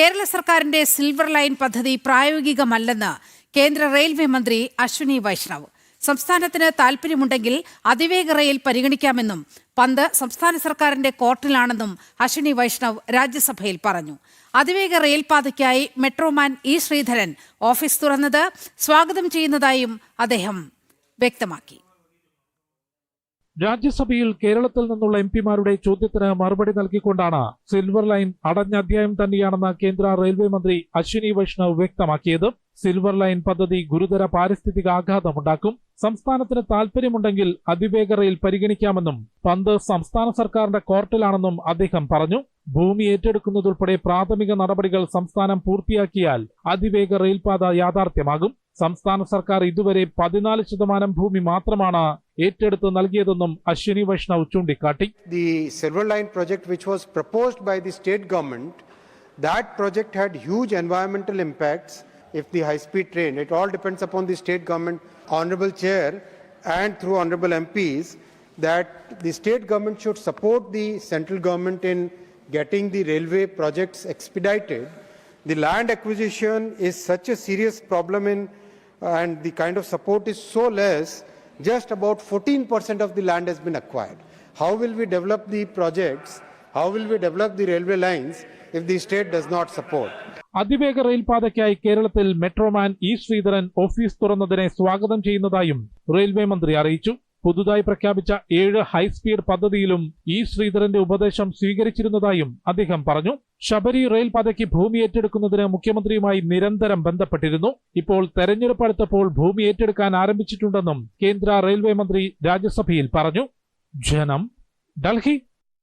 കേരള സർക്കാരിന്റെ silver line പദ്ധതി പ്രായോഗികമല്ലെന്ന് കേന്ദ്ര റെയിൽവേ മന്ത്രി അശ്വിനി വൈഷ്ണവ്. സംസ്ഥാനത്തിന് താൽപര്യമുണ്ടെങ്കിൽ അതിവേഗ റെയിൽ പരിഗണിക്കാമെന്നും പന്ത് സംസ്ഥാന സർക്കാരിന്റെ കോർട്ടിലാണെന്നും അശ്വിനി വൈഷ്ണവ് രാജ്യസഭയിൽ പറഞ്ഞു. അതിവേഗ റെയിൽപാതയ്ക്കായി മെട്രോമാൻ ഇ ശ്രീധരൻ ഓഫീസ് തുറന്നത് സ്വാഗതം ചെയ്യുന്നതായും അദ്ദേഹം വ്യക്തമാക്കി. രാജ്യസഭയിൽ കേരളത്തിൽ നിന്നുള്ള എംപിമാരുടെ ചോദ്യത്തിന് മറുപടി നൽകിക്കൊണ്ടാണ് സിൽവർ ലൈൻ അടഞ്ഞ അധ്യായം തന്നെയാണെന്ന് കേന്ദ്ര റെയിൽവേ മന്ത്രി അശ്വിനി വൈഷ്ണവ് വ്യക്തമാക്കിയത്. സിൽവർ ലൈൻ പദ്ധതി ഗുരുതര പാരിസ്ഥിതിക ആഘാതമുണ്ടാക്കും. സംസ്ഥാനത്തിന് താൽപര്യമുണ്ടെങ്കിൽ അതിവേഗ റെയിൽ പരിഗണിക്കാമെന്നും പന്ത് സംസ്ഥാന സർക്കാരിന്റെ കോർട്ടിലാണെന്നും അദ്ദേഹം പറഞ്ഞു. ഭൂമി ഏറ്റെടുക്കുന്നതുൾപ്പെടെ പ്രാഥമിക നടപടികൾ സംസ്ഥാനം പൂർത്തിയാക്കിയാൽ അതിവേഗ റെയിൽപാത യാഥാർത്ഥ്യമാകും. സംസ്ഥാന സർക്കാർ ഇതുവരെ 14% ഭൂമി മാത്രമാണ് ഏറ്റെടുത്ത് നൽകിയതെന്നും അശ്വിനി വൈഷ്ണവ് ചൂണ്ടിക്കാട്ടി. The Silver Line project, which was proposed by the state government, that project had huge environmental impacts. If the high-speed train, it all depends upon the state government, honorable chair, and through honorable MPs, that the state government should support the central government in getting the railway projects expedited. The land acquisition is such a serious problem and the kind of support is so less. Just about 14% of the land has been acquired. How will we develop the projects? How will we develop the railway lines if the state does not support? അതിവേഗ റെയിൽപാതയ്ക്കായി കേരളത്തിൽ metro man E Sreedharan office തുറന്നതിനെ സ്വാഗതം ചെയ്യുന്നതായും railway മന്ത്രി അറിയിച്ചു. പുതുതായി പ്രഖ്യാപിച്ച 7 high speed പദ്ധതിയിലും E ശ്രീധരന്റെ ഉപദേശം സ്വീകരിച്ചിരുന്നതായും അദ്ദേഹം പറഞ്ഞു. ശബരി റെയിൽപാതയ്ക്ക് ഭൂമി ഏറ്റെടുക്കുന്നതിന് മുഖ്യമന്ത്രിയുമായി നിരന്തരം ബന്ധപ്പെട്ടിരുന്നു. ഇപ്പോൾ തെരഞ്ഞെടുപ്പ് അടുത്തപ്പോൾ ഭൂമി ഏറ്റെടുക്കാൻ ആരംഭിച്ചിട്ടുണ്ടെന്നും കേന്ദ്ര റെയിൽവേ മന്ത്രി രാജ്യസഭയിൽ പറഞ്ഞു. ജനം, ഡൽഹി.